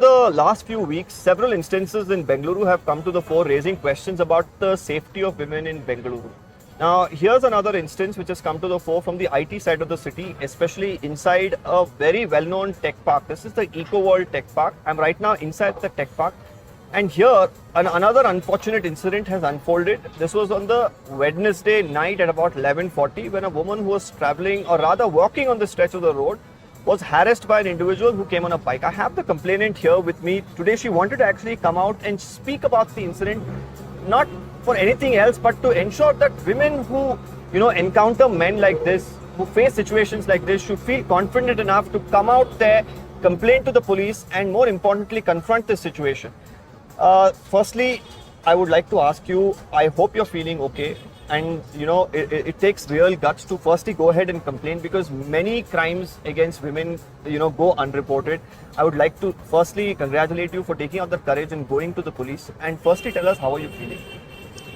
the last few weeks, several instances in Bengaluru have come to the fore raising questions about the safety of women in Bengaluru. Now, here's another instance which has come to the fore from the IT side of the city, especially inside a very well-known tech park. This is the Eco World Tech Park. I'm right now inside the tech park. And here, another unfortunate incident has unfolded. This was on the Wednesday night at about 11:40 when a woman who was traveling, or rather walking on the stretch of the road, was harassed by an individual who came on a bike. I have the complainant here with me. Today she wanted to actually come out and speak about the incident, not for anything else, but to ensure that women who, encounter men like this, who face situations like this, should feel confident enough to come out there, complain to the police, and more importantly, confront this situation. Firstly, I would like to ask you, I hope you're feeling okay. And it takes real guts to firstly go ahead and complain, because many crimes against women, go unreported. I would like to firstly congratulate you for taking out the courage and going to the police. And firstly, tell us, how are you feeling?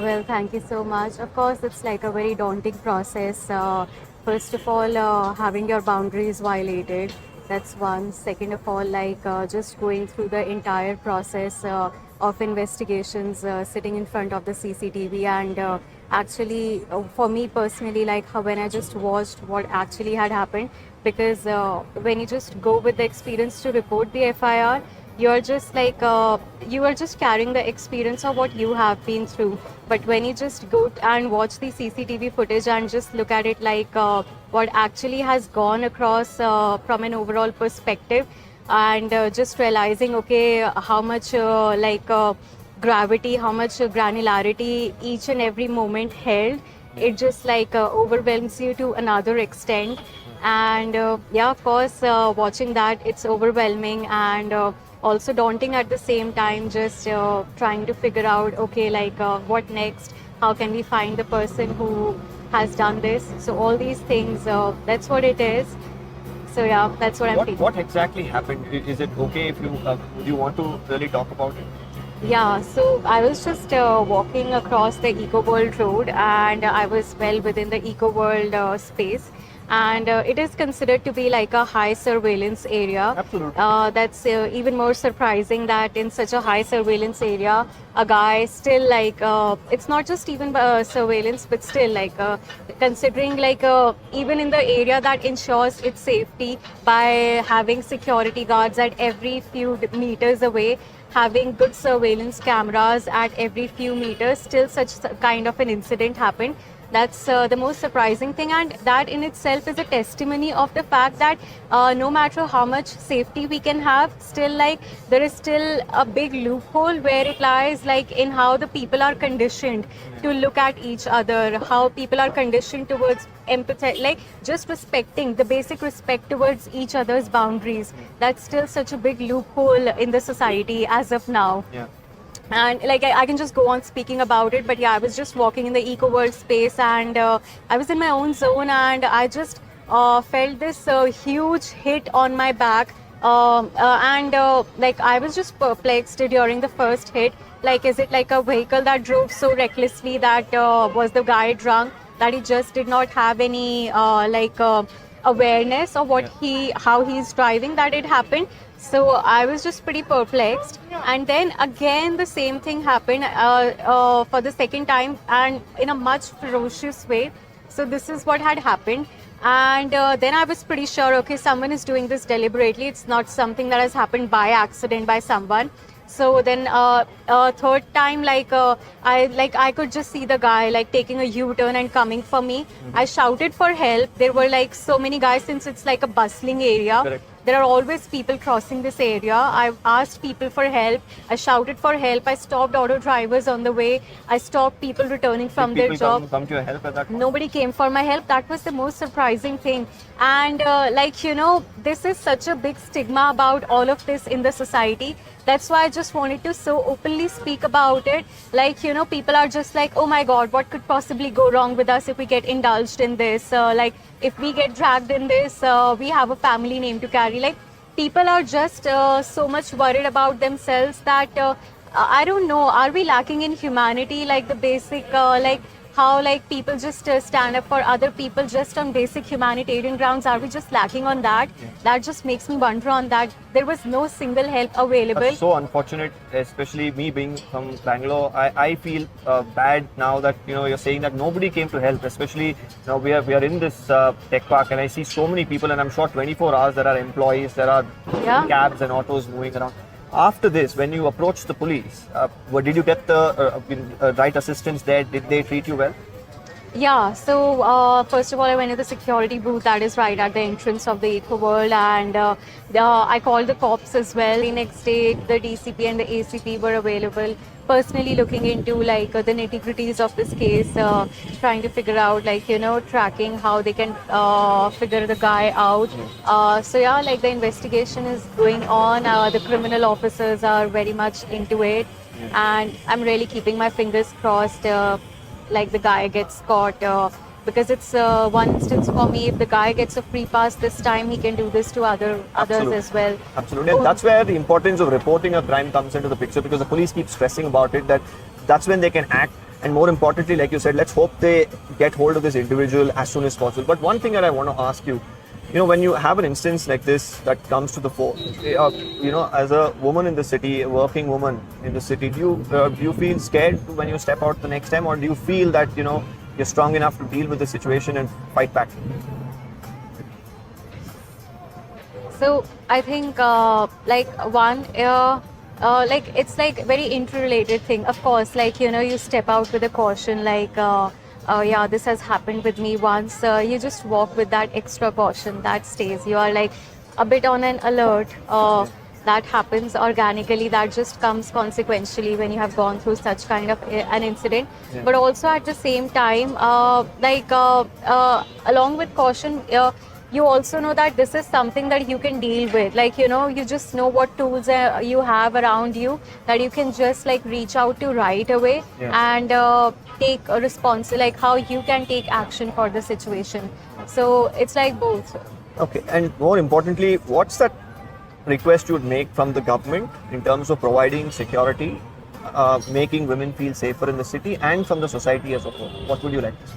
Well, thank you so much. Of course, it's like a very daunting process. First of all, having your boundaries violated, that's one. Second of all, just going through the entire process of investigations, sitting in front of the CCTV, and actually, for me personally, when I just watched what actually had happened, because when you just go with the experience to report the FIR, you're just you are just carrying the experience of what you have been through. But when you just go and watch the CCTV footage and just look at it what actually has gone across from an overall perspective, and just realizing, okay, how much gravity, how much granularity each and every moment held, it just overwhelms you to another extent. And of course, watching that, it's overwhelming and also daunting at the same time, just trying to figure out, okay, what next, how can we find the person who has done this. So all these things, that's what it is. So yeah, that's what I'm feeling. What exactly happened? Is it okay if you do you want to really talk about it? Yeah, so I was just walking across the Eco World Road, and I was well within the Eco World space. And it is considered to be like a high surveillance area. Absolutely. That's even more surprising that in such a high surveillance area, a guy still it's not just even surveillance, but still considering even in the area that ensures its safety by having security guards at every few meters away, having good surveillance cameras at every few meters, still such kind of an incident happened. That's the most surprising thing, and that in itself is a testimony of the fact that no matter how much safety we can have, still there is still a big loophole where it lies in how the people are conditioned to look at each other, how people are conditioned towards empathy, just respecting the basic respect towards each other's boundaries. That's still such a big loophole in the society as of now. Yeah. And I can just go on speaking about it, but yeah, I was just walking in the Eco World space, and I was in my own zone, and I just felt this huge hit on my back, and I was just perplexed during the first hit. Is it a vehicle that drove so recklessly, that was the guy drunk, that he just did not have any awareness of how he's driving, that it happened. So I was just pretty perplexed, and then again the same thing happened for the second time, and in a much ferocious way. So this is what had happened, and then I was pretty sure, okay, someone is doing this deliberately. It's not something that has happened by accident by someone. So then third time, I could just see the guy taking a U-turn and coming for me. Mm-hmm. I shouted for help. There were so many guys, since it's a bustling area. Correct. There are always people crossing this area. I asked people for help. I shouted for help. I stopped auto drivers on the way. I stopped people returning from their job. Come to your help at that point? Nobody came for my help. That was the most surprising thing. And this is such a big stigma about all of this in the society. That's why I just wanted to so openly speak about it. People are just oh my God, what could possibly go wrong with us if we get indulged in this? If we get dragged in this, we have a family name to carry. People are just so much worried about themselves that I don't know, are we lacking in humanity? The basic, how like people just stand up for other people just on basic humanitarian grounds. Are we just lacking on that? That just makes me wonder on that. There was no single help available. That's so unfortunate, especially me being from Bangalore. I feel bad now that you're saying that nobody came to help. Especially we are in this tech park, and I see so many people, and I'm sure 24 hours there are employees, there are Yeah. cabs and autos moving around. After this, when you approached the police, did you get the right assistance there? Did they treat you well? Yeah, so first of all, I went to the security booth that is right at the entrance of the Eco World, and I called the cops as well. The next day, the DCP and the ACP were available, personally looking into like the nitty-gritties of this case, trying to figure out like tracking how they can figure the guy out. So yeah, like the investigation is going on. The criminal officers are very much into it, and I'm really keeping my fingers crossed. Like the guy gets caught, because it's one instance for me. If the guy gets a free pass this time, he can do this to others Absolutely. as well. Absolutely, and that's where the importance of reporting a crime comes into the picture, because the police keep stressing about it, that's when they can act. And more importantly, like you said, let's hope they get hold of this individual as soon as possible. But one thing that I want to ask you, when you have an instance like this that comes to the fore, as a woman in the city, a working woman in the city, do you feel scared when you step out the next time, or do you feel that you're strong enough to deal with the situation and fight back? So I think like it's like very interrelated thing. Of course, like you step out with a caution, like yeah, this has happened with me once. You just walk with that extra caution that stays. You are like a bit on an alert. That happens organically. That just comes consequentially when you have gone through such kind of an incident. Yeah. But also at the same time, along with caution, you also know that this is something that you can deal with. Like you just know what tools you have around you that you can just like reach out to right away. Yeah. And take a response, like how you can take action for the situation. So it's like both. Okay, and more importantly, what's that request you would make from the government in terms of providing security, making women feel safer in the city, and from the society as a whole? What would you like to say?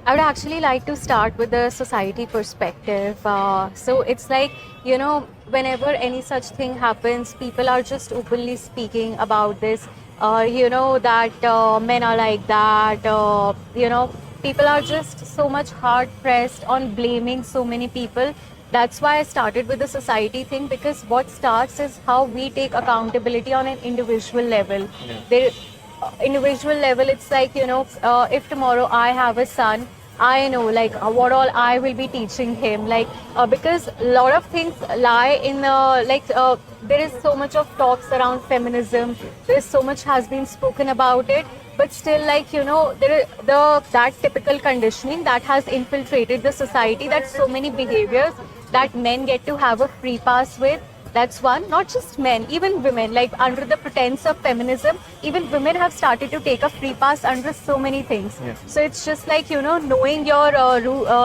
I would actually like to start with the society perspective. So it's like, whenever any such thing happens, people are just openly speaking about this. That men are like that. People are just so much hard pressed on blaming so many people. That's why I started with the society thing, because what starts is how we take accountability on an individual level. Yeah. Individual level, it's like if tomorrow I have a son, I know like what all I will be teaching him, like because a lot of things lie in there is so much of talks around feminism, there is so much has been spoken about it, but still like there is that typical conditioning that has infiltrated the society, that so many behaviors that men get to have a free pass with. That's one. Not just men, even women. Like under the pretense of feminism, even women have started to take a free pass under so many things. Yeah. So it's just like knowing your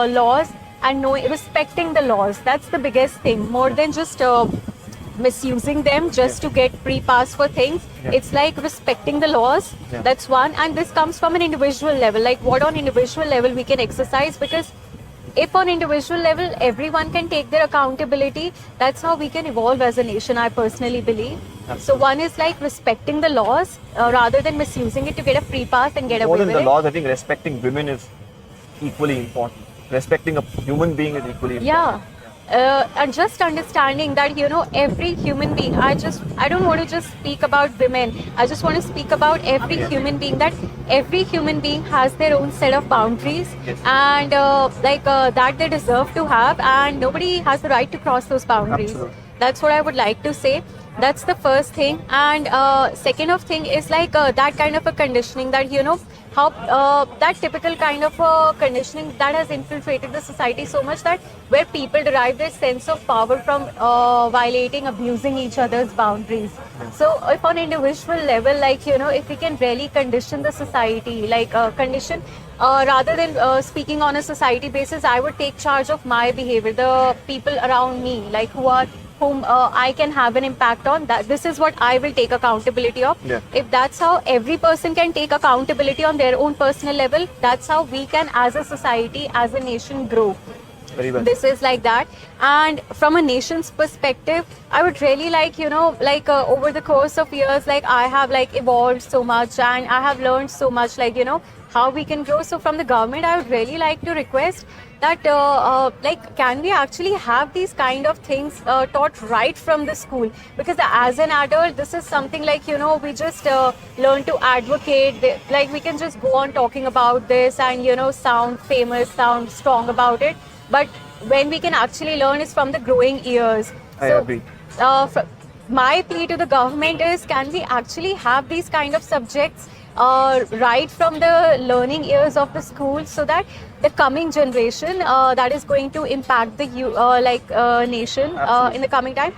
laws and respecting the laws. That's the biggest thing. More than just misusing them just to get free pass for things. Yeah. It's like respecting the laws. Yeah. That's one. And this comes from an individual level. Like what on individual level we can exercise, because if on individual level everyone can take their accountability, that's how we can evolve as a nation, I personally believe. Absolutely. So one is like respecting the laws rather than misusing it to get a free pass and get More away than with the it. laws, I think respecting women is equally important. Respecting a human being is equally important. Yeah. And just understanding that every human being, I don't want to just speak about women, I just want to speak about every human being, that every human being has their own set of boundaries. Yes. And that they deserve to have, and nobody has the right to cross those boundaries. Absolutely. That's what I would like to say. That's the first thing. And second of thing is like that kind of a conditioning that how that typical kind of conditioning that has infiltrated the society so much that where people derive their sense of power from violating, abusing each other's boundaries. So if on individual level, like if we can really condition the society, like condition rather than speaking on a society basis, I would take charge of my behavior, the people around me, like who whom I can have an impact on. That this is what I will take accountability of. Yeah. If that's how every person can take accountability on their own personal level, that's how we can, as a society, as a nation, grow. Very well. This is like that. And from a nation's perspective, I would really like, over the course of years, like I have like evolved so much and I have learned so much, how we can grow. So from the government, I would really like to request that can we actually have these kind of things taught right from the school? Because as an adult, this is something we just learn to advocate. Like we can just go on talking about this and sound famous, sound strong about it. But when we can actually learn is from the growing years. I agree. My plea to the government is, can we actually have these kind of subjects right from the learning years of the school, so that the coming generation that is going to impact the nation in the coming time,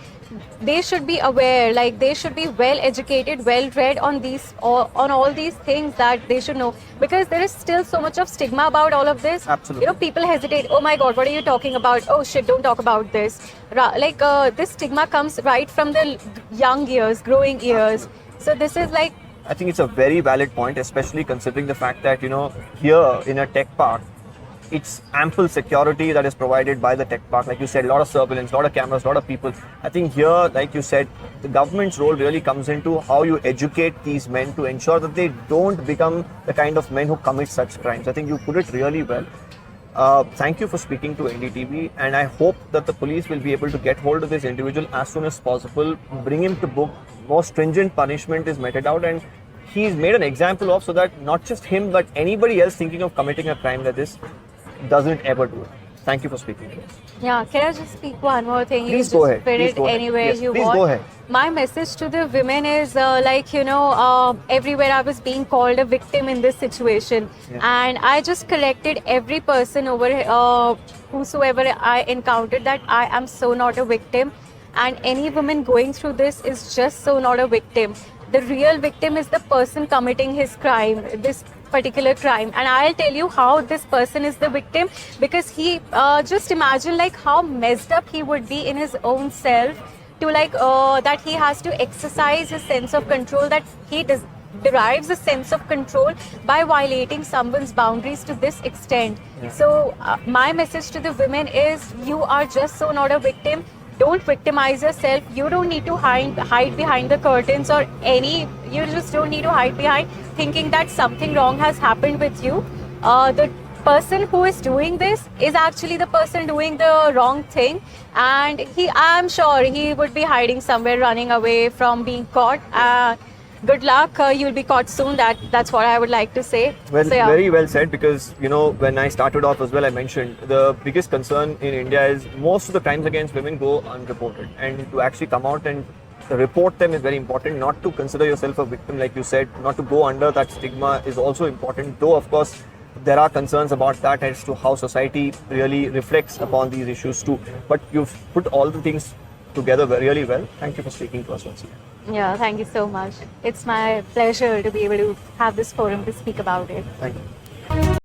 they should be aware, like they should be well educated, well read on on all these things that they should know, because there is still so much of stigma about all of this. Absolutely. People hesitate. Oh my God, what are you talking about? Oh shit, don't talk about this. This stigma comes right from the young years, growing years. So this is like, I think it's a very valid point, especially considering the fact that, here in a tech park, it's ample security that is provided by the tech park. Like you said, a lot of surveillance, a lot of cameras, a lot of people. I think here, like you said, the government's role really comes into how you educate these men to ensure that they don't become the kind of men who commit such crimes. I think you put it really well. Thank you for speaking to NDTV, and I hope that the police will be able to get hold of this individual as soon as possible, bring him to book, more stringent punishment is meted out, and he's made an example of, so that not just him but anybody else thinking of committing a crime like this doesn't ever do it. Thank you for speaking to us. yeah, can I just speak one more thing? Please You go just ahead. fit Please it go ahead. anywhere Yes, you please want. go ahead. My message to the women is everywhere I was being called a victim in this situation. Yeah. And I just corrected every person over whosoever I encountered, that I am so not a victim. And any woman going through this is just so not a victim. The real victim is the person committing his crime, this particular crime. And I'll tell you how this person is the victim, because he just imagine like how messed up he would be in his own self, to that he has to exercise his sense of control, that he derives a sense of control by violating someone's boundaries to this extent. Yeah. So my message to the women is, you are just so not a victim. Don't victimize yourself. You don't need to hide behind the curtains or you just don't need to hide behind thinking that something wrong has happened with you. The person who is doing this is actually the person doing the wrong thing, and I'm sure he would be hiding somewhere, running away from being caught. Good luck, you'll be caught soon. That's what I would like to say. Well, So, yeah. very well said, because, when I started off as well, I mentioned the biggest concern in India is most of the crimes against women go unreported. And to actually come out and report them is very important. Not to consider yourself a victim, like you said, not to go under that stigma is also important. Though, of course, there are concerns about that as to how society really reflects upon these issues too. But you've put all the things together really well. Thank you for speaking to us once again. Yeah, thank you so much. It's my pleasure to be able to have this forum to speak about it. Thank you.